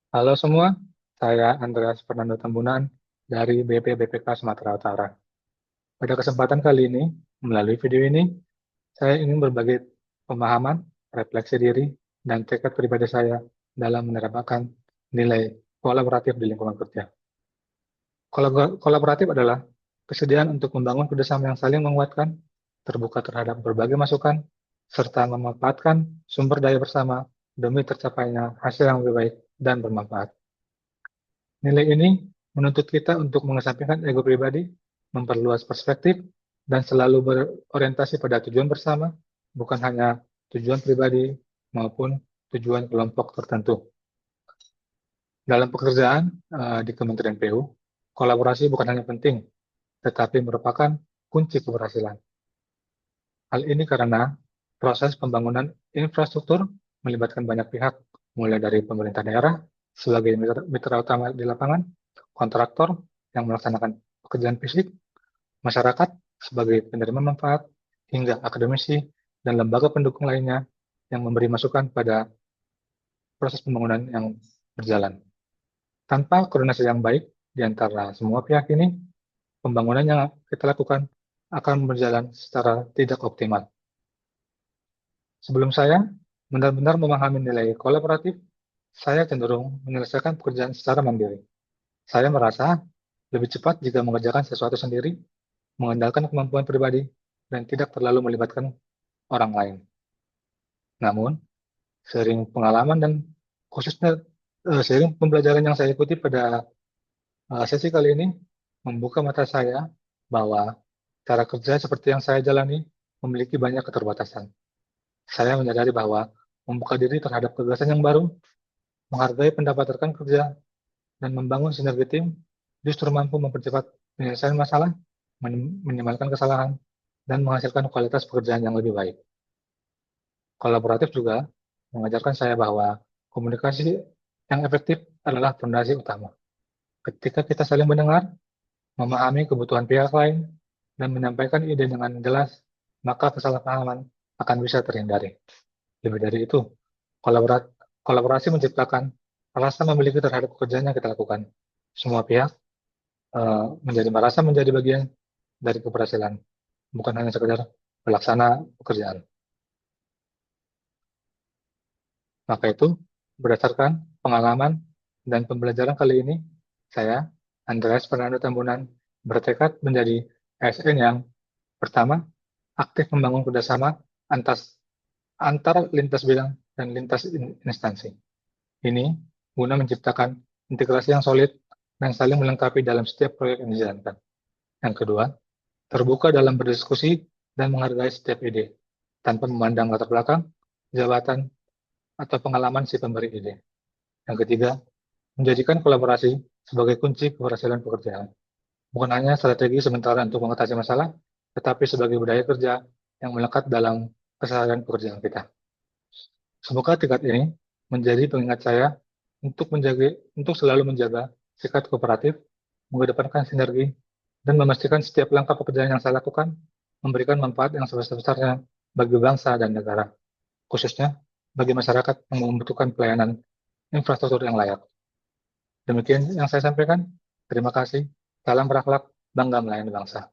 Halo semua, saya Andreas Fernando Tambunan dari BPBPK Sumatera Utara. Pada kesempatan kali ini, melalui video ini, saya ingin berbagi pemahaman, refleksi diri, dan tekad pribadi saya dalam menerapkan nilai kolaboratif di lingkungan kerja. Kolaboratif adalah kesediaan untuk membangun kerjasama yang saling menguatkan, terbuka terhadap berbagai masukan, serta memanfaatkan sumber daya bersama demi tercapainya hasil yang lebih baik dan bermanfaat. Nilai ini menuntut kita untuk mengesampingkan ego pribadi, memperluas perspektif, dan selalu berorientasi pada tujuan bersama, bukan hanya tujuan pribadi maupun tujuan kelompok tertentu. Dalam pekerjaan di Kementerian PU, kolaborasi bukan hanya penting, tetapi merupakan kunci keberhasilan. Hal ini karena proses pembangunan infrastruktur melibatkan banyak pihak, mulai dari pemerintah daerah sebagai mitra utama di lapangan, kontraktor yang melaksanakan pekerjaan fisik, masyarakat sebagai penerima manfaat, hingga akademisi dan lembaga pendukung lainnya yang memberi masukan pada proses pembangunan yang berjalan. Tanpa koordinasi yang baik di antara semua pihak ini, pembangunan yang kita lakukan akan berjalan secara tidak optimal. Sebelum saya benar-benar memahami nilai kolaboratif, saya cenderung menyelesaikan pekerjaan secara mandiri. Saya merasa lebih cepat jika mengerjakan sesuatu sendiri, mengandalkan kemampuan pribadi, dan tidak terlalu melibatkan orang lain. Namun, sering pengalaman dan khususnya sering pembelajaran yang saya ikuti pada sesi kali ini, membuka mata saya bahwa cara kerja seperti yang saya jalani memiliki banyak keterbatasan. Saya menyadari bahwa membuka diri terhadap gagasan yang baru, menghargai pendapat rekan kerja, dan membangun sinergi tim justru mampu mempercepat penyelesaian masalah, minimalkan kesalahan, dan menghasilkan kualitas pekerjaan yang lebih baik. Kolaboratif juga mengajarkan saya bahwa komunikasi yang efektif adalah fondasi utama. Ketika kita saling mendengar, memahami kebutuhan pihak lain, dan menyampaikan ide dengan jelas, maka kesalahpahaman akan bisa terhindari. Lebih dari itu, kolaborasi menciptakan rasa memiliki terhadap pekerjaan yang kita lakukan. Semua pihak merasa menjadi bagian dari keberhasilan, bukan hanya sekedar pelaksana pekerjaan. Maka itu, berdasarkan pengalaman dan pembelajaran kali ini, saya, Andreas Fernando Tambunan, bertekad menjadi ASN yang pertama, aktif membangun kerjasama antar lintas bidang dan lintas instansi. Ini guna menciptakan integrasi yang solid dan saling melengkapi dalam setiap proyek yang dijalankan. Yang kedua, terbuka dalam berdiskusi dan menghargai setiap ide, tanpa memandang latar belakang, jabatan, atau pengalaman si pemberi ide. Yang ketiga, menjadikan kolaborasi sebagai kunci keberhasilan pekerjaan. Bukan hanya strategi sementara untuk mengatasi masalah, tetapi sebagai budaya kerja yang melekat dalam keseharian pekerjaan kita. Semoga tingkat ini menjadi pengingat saya untuk selalu menjaga sikap kooperatif, mengedepankan sinergi, dan memastikan setiap langkah pekerjaan yang saya lakukan memberikan manfaat yang sebesar-besarnya bagi bangsa dan negara, khususnya bagi masyarakat yang membutuhkan pelayanan infrastruktur yang layak. Demikian yang saya sampaikan. Terima kasih. Salam berakhlak, bangga melayani bangsa.